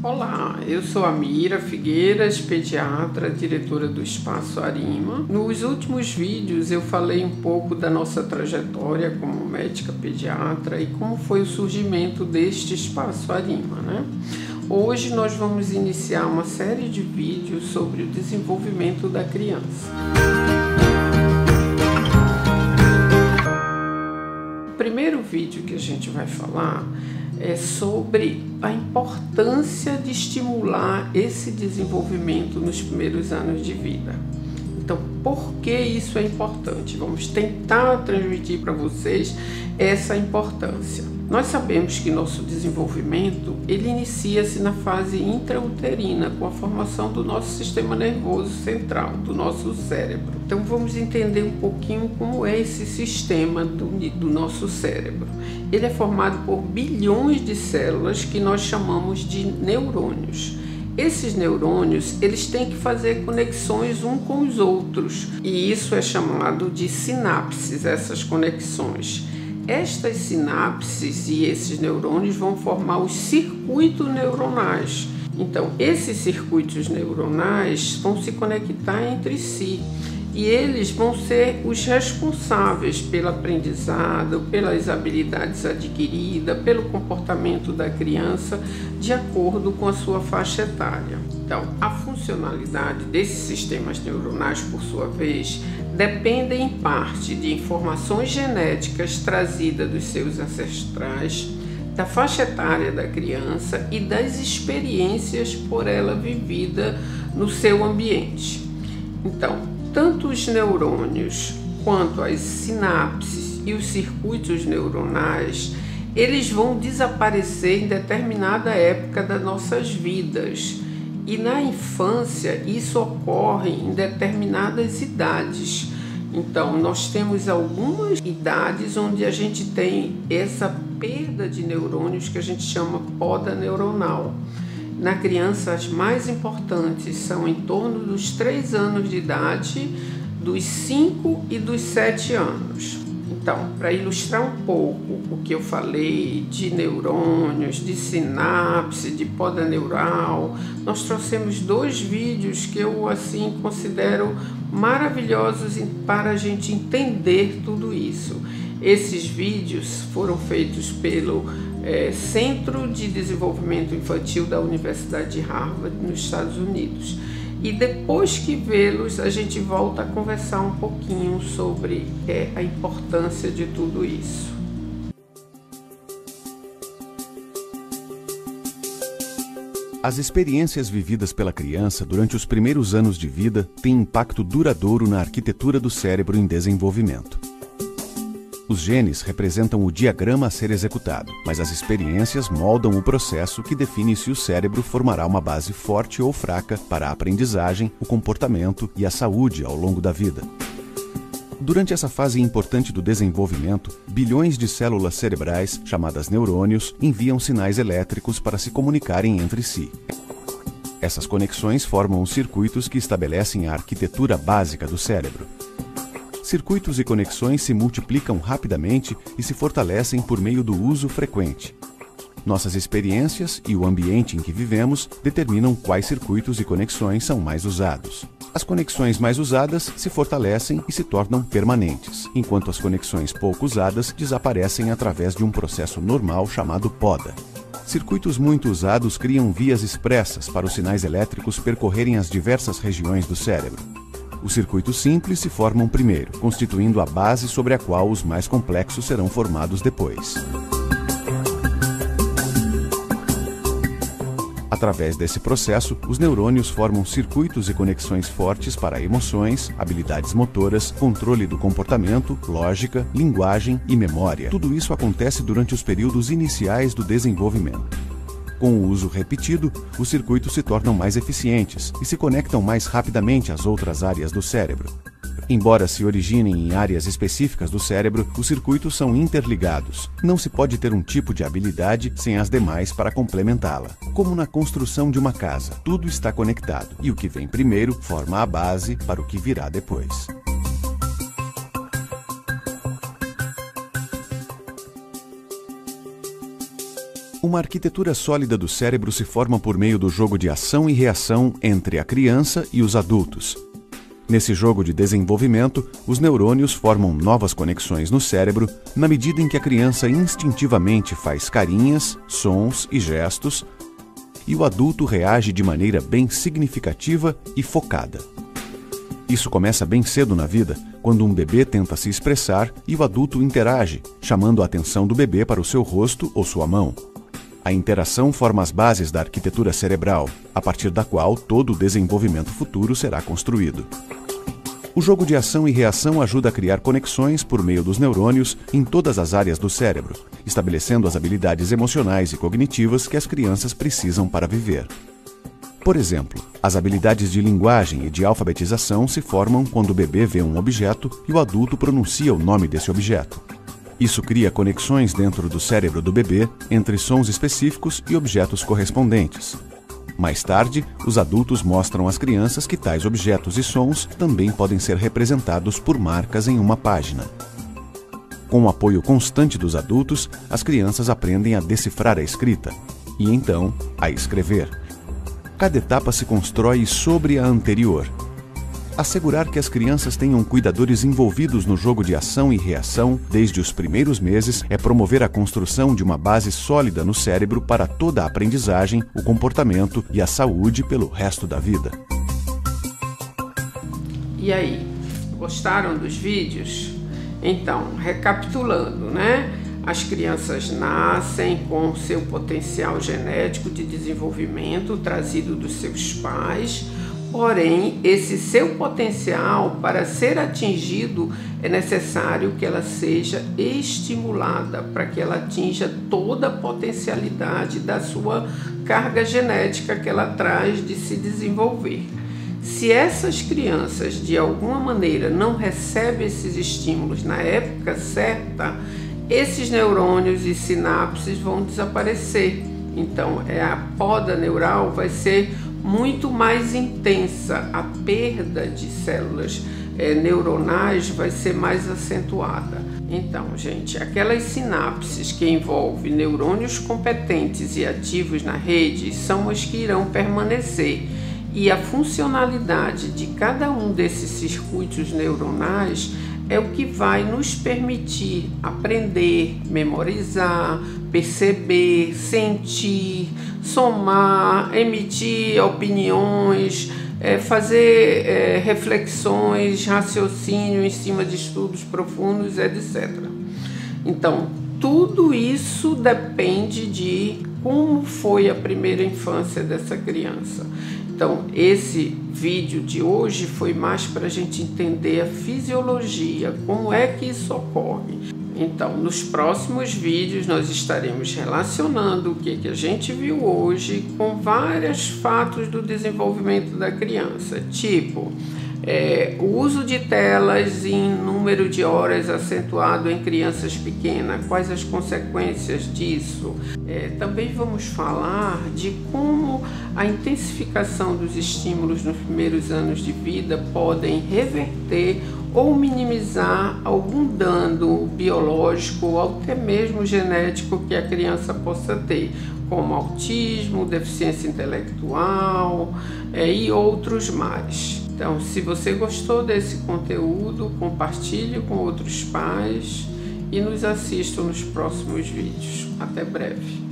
Olá, eu sou a Mira Figueiras, pediatra, diretora do Espaço Arima. Nos últimos vídeos eu falei um pouco da nossa trajetória como médica pediatra e como foi o surgimento deste Espaço Arima, né? Hoje nós vamos iniciar uma série de vídeos sobre o desenvolvimento da criança. O primeiro vídeo que a gente vai falar é sobre a importância de estimular esse desenvolvimento nos primeiros anos de vida. Então, por que isso é importante? Vamos tentar transmitir para vocês essa importância. Nós sabemos que nosso desenvolvimento, ele inicia-se na fase intrauterina, com a formação do nosso sistema nervoso central, do nosso cérebro. Então vamos entender um pouquinho como é esse sistema do nosso cérebro. Ele é formado por bilhões de células que nós chamamos de neurônios. Esses neurônios, eles têm que fazer conexões uns com os outros, e isso é chamado de sinapses, essas conexões. Estas sinapses e esses neurônios vão formar os circuitos neuronais. Então, esses circuitos neuronais vão se conectar entre si e eles vão ser os responsáveis pelo aprendizado, pelas habilidades adquiridas, pelo comportamento da criança, de acordo com a sua faixa etária. Então, a funcionalidade desses sistemas neuronais, por sua vez, depende em parte de informações genéticas trazidas dos seus ancestrais, da faixa etária da criança e das experiências por ela vivida no seu ambiente. Então, tanto os neurônios quanto as sinapses e os circuitos neuronais, eles vão desaparecer em determinada época das nossas vidas. E na infância isso ocorre em determinadas idades. Então nós temos algumas idades onde a gente tem essa perda de neurônios que a gente chama poda neuronal. Na criança, as mais importantes são em torno dos 3 anos de idade, dos 5 e dos 7 anos. Então, para ilustrar um pouco o que eu falei de neurônios, de sinapse, de poda neural, nós trouxemos 2 vídeos que eu considero maravilhosos para a gente entender tudo isso. Esses vídeos foram feitos pelo Centro de Desenvolvimento Infantil da Universidade de Harvard, nos Estados Unidos. E depois que vê-los, a gente volta a conversar um pouquinho sobre a importância de tudo isso. As experiências vividas pela criança durante os primeiros anos de vida têm impacto duradouro na arquitetura do cérebro em desenvolvimento. Os genes representam o diagrama a ser executado, mas as experiências moldam o processo que define se o cérebro formará uma base forte ou fraca para a aprendizagem, o comportamento e a saúde ao longo da vida. Durante essa fase importante do desenvolvimento, bilhões de células cerebrais, chamadas neurônios, enviam sinais elétricos para se comunicarem entre si. Essas conexões formam os circuitos que estabelecem a arquitetura básica do cérebro. Circuitos e conexões se multiplicam rapidamente e se fortalecem por meio do uso frequente. Nossas experiências e o ambiente em que vivemos determinam quais circuitos e conexões são mais usados. As conexões mais usadas se fortalecem e se tornam permanentes, enquanto as conexões pouco usadas desaparecem através de um processo normal chamado poda. Circuitos muito usados criam vias expressas para os sinais elétricos percorrerem as diversas regiões do cérebro. Os circuitos simples se formam primeiro, constituindo a base sobre a qual os mais complexos serão formados depois. Através desse processo, os neurônios formam circuitos e conexões fortes para emoções, habilidades motoras, controle do comportamento, lógica, linguagem e memória. Tudo isso acontece durante os períodos iniciais do desenvolvimento. Com o uso repetido, os circuitos se tornam mais eficientes e se conectam mais rapidamente às outras áreas do cérebro. Embora se originem em áreas específicas do cérebro, os circuitos são interligados. Não se pode ter um tipo de habilidade sem as demais para complementá-la. Como na construção de uma casa, tudo está conectado e o que vem primeiro forma a base para o que virá depois. O Uma arquitetura sólida do cérebro se forma por meio do jogo de ação e reação entre a criança e os adultos. Nesse jogo de desenvolvimento, os neurônios formam novas conexões no cérebro na medida em que a criança instintivamente faz carinhas, sons e gestos, e o adulto reage de maneira bem significativa e focada. Isso começa bem cedo na vida, quando um bebê tenta se expressar e o adulto interage, chamando a atenção do bebê para o seu rosto ou sua mão. A interação forma as bases da arquitetura cerebral, a partir da qual todo o desenvolvimento futuro será construído. O jogo de ação e reação ajuda a criar conexões por meio dos neurônios em todas as áreas do cérebro, estabelecendo as habilidades emocionais e cognitivas que as crianças precisam para viver. Por exemplo, as habilidades de linguagem e de alfabetização se formam quando o bebê vê um objeto e o adulto pronuncia o nome desse objeto. Isso cria conexões dentro do cérebro do bebê entre sons específicos e objetos correspondentes. Mais tarde, os adultos mostram às crianças que tais objetos e sons também podem ser representados por marcas em uma página. Com o apoio constante dos adultos, as crianças aprendem a decifrar a escrita e, então, a escrever. Cada etapa se constrói sobre a anterior. Assegurar que as crianças tenham cuidadores envolvidos no jogo de ação e reação desde os primeiros meses é promover a construção de uma base sólida no cérebro para toda a aprendizagem, o comportamento e a saúde pelo resto da vida. E aí, gostaram dos vídeos? Então, recapitulando, né? As crianças nascem com seu potencial genético de desenvolvimento trazido dos seus pais. Porém, esse seu potencial, para ser atingido, é necessário que ela seja estimulada para que ela atinja toda a potencialidade da sua carga genética que ela traz de se desenvolver. Se essas crianças, de alguma maneira, não recebem esses estímulos na época certa, esses neurônios e sinapses vão desaparecer. Então, a poda neural vai ser muito mais intensa, a perda de células neuronais vai ser mais acentuada. Então, gente, aquelas sinapses que envolvem neurônios competentes e ativos na rede são as que irão permanecer, e a funcionalidade de cada um desses circuitos neuronais é o que vai nos permitir aprender, memorizar, perceber, sentir, somar, emitir opiniões, fazer reflexões, raciocínio em cima de estudos profundos, etc. Então, tudo isso depende de como foi a primeira infância dessa criança. Então, esse vídeo de hoje foi mais para a gente entender a fisiologia, como é que isso ocorre. Então, nos próximos vídeos nós estaremos relacionando o que a gente viu hoje com vários fatos do desenvolvimento da criança, tipo o uso de telas em número de horas acentuado em crianças pequenas, quais as consequências disso. Também vamos falar de como a intensificação dos estímulos nos primeiros anos de vida podem reverter ou minimizar algum dano biológico ou até mesmo genético que a criança possa ter, como autismo, deficiência intelectual e outros mais. Então, se você gostou desse conteúdo, compartilhe com outros pais e nos assista nos próximos vídeos. Até breve.